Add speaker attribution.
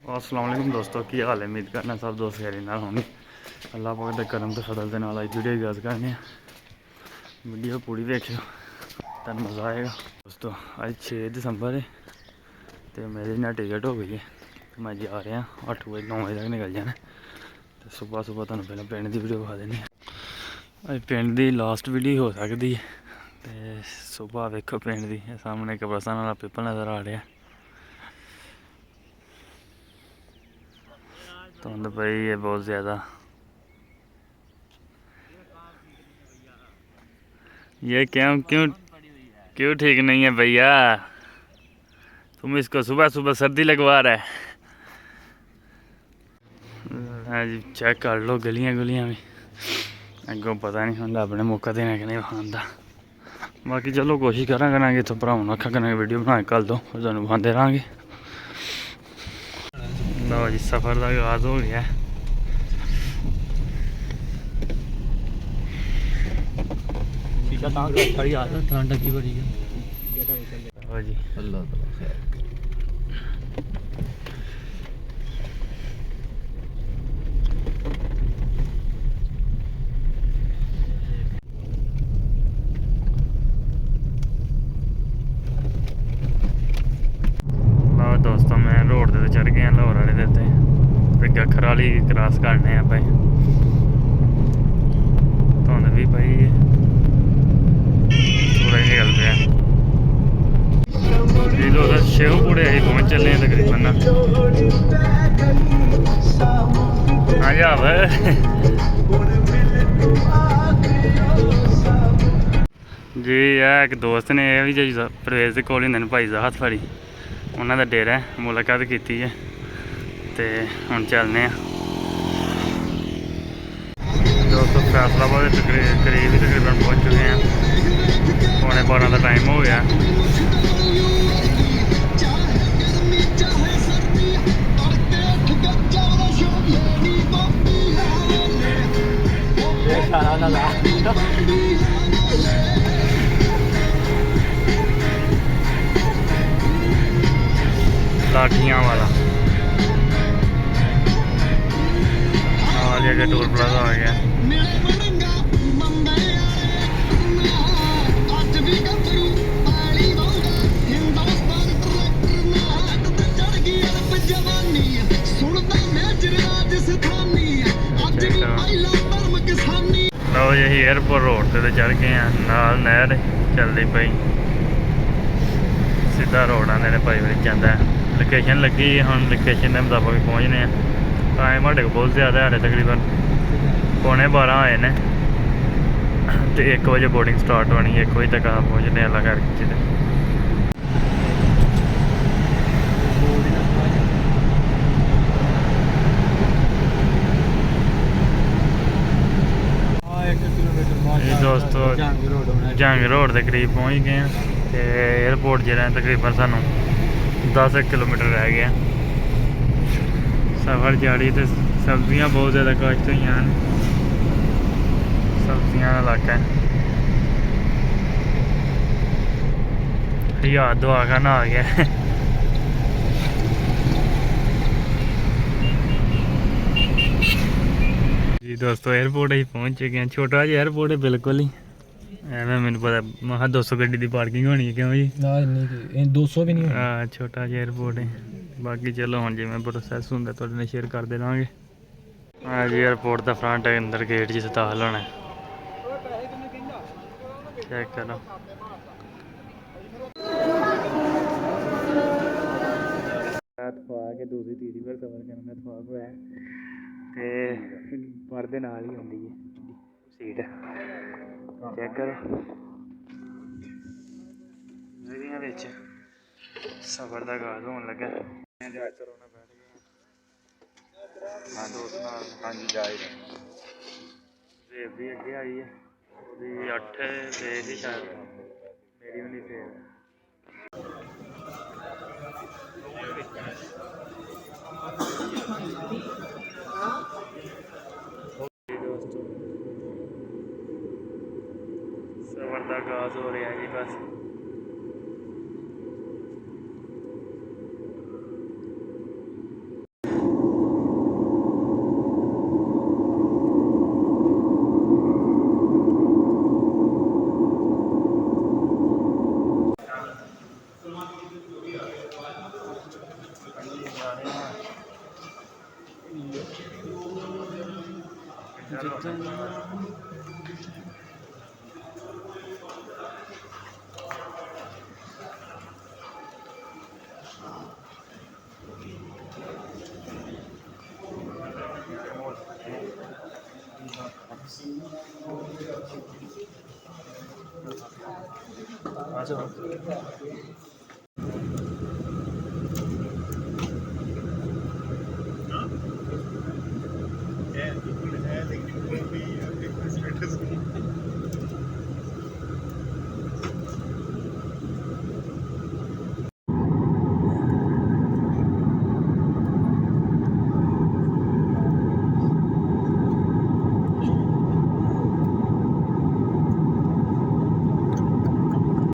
Speaker 1: अस्सलाम वालेकुम दोस्तों, की हाल है। उम्मीद करना सब दोस्त खैर नाल होंगे। अल्लाह पाक दे करम ते फजल दे नाल वीडियो गज करने वीडियो पूरी देखियो तन मज़ा आएगा दोस्तों। आज 6 दिसंबर है तो मेरी ना टिकट हो गई है। मैं जा रहा 8 बजे 9 बजे तक निकल जाना। तो सुबह सुबह तुम पहले पिंड की वीडियो विखा देनी। अज पिंड की लास्ट वीडियो हो सकती है। तो सुबह वेखो पिंड की सामने कब्रस्तान वाला पीपल नज़र आ रहा है। धुंध पई है बहुत ज़्यादा। ये क्यों क्यों क्यों ठीक नहीं है भैया? तुम इसको सुबह सुबह सर्दी लगवा रहा है। जी चेक कर लो गलियां गुलियां भी अगों पता नहीं होंगे अपने मौका देने कि नहीं विखांदा। बाकी चलो कोशिश करा करांगे इतों भरावां नूं आखा करांगे वीडियो बना के कल दो फिर तुहानूं विखांदे रहांगे। लो जी सफ़र का आगाज़ हो गया है। ठंड की बड़ी है जी। अल्लाह ताला खैर। दोस्तों मैं रोड से चढ़ गया लाहौर वाले देते फिर गखर वाली क्रॉस करने पे धुंध भी पई है सूरज निकल गया जी। लोग शेवपुरे अभी पहुँच चले हैं तकरीबन ना। हाँ जा जी एक दोस्त ने भी जी प्रवेश के कोल होंगे भाई साहब फड़ी उन्होंने डेरा मुलाकात की है तो हम चलने दोस्तों फैसलाबाद करीब ही तकरीबन पहुँच चुके हैं। 11:15 का टाइम हो गया। लाठियाँ वाला आगे टोल प्लाजा आ गया। लो यही ਏਅਰਪੋਰਟ रोड से चढ़ गए हैं। नाल नहर चलती पई सीधा रोड आ मेरे भाई वाली जाता है। लोकेशन लगी हम लोकेशन के मुताबिक पहुँचने हैं। टाइम साढ़े को बहुत ज़्यादा है तकरीबन 11:15 होए ने तो 1 बजे बोर्डिंग स्टार्ट होनी 1 बजे तक पहुँचने अल्लाह कर खिंचते। दोस्तों जंग रोड के करीब पहुँच गए हैं तो एयरपोर्ट जो तकरीबन सानू 10 किलोमीटर रह गया। सफ़र जारी तो सब्जियां बहुत ज़्यादा काश्त हुई हैं। सब्जियां का इलाका है। याद दुआ खाना आ गया। जी दोस्तों एयरपोर्ट ही पहुँच चुके हैं। छोटा जी एयरपोर्ट है बिल्कुल ही एवं मैंने पता मैं 200 गड्डी की पार्किंग होनी है क्यों जी 200 भी नहीं। हाँ छोटा जी एयरपोर्ट है। बाकी चलो हम जिमें प्रोसैस होंगे थोड़े शेयर करते रहेंगे। हाँ जी एयरपोर्ट का फ्रंट अंदर गेट जिस दाखिल होना चेक करो। दूसरी तीसरी बार सफर करना थवाक होया ते पर्दे नाल ही होंदी है सीट चेक करो। सफर का आगाज होने लगा। सेब भी अगे आई है 8 पे ही शायद मेरी भी नहीं सेब। सफर का आगाज हो रहा है जी बस।
Speaker 2: आ जाओ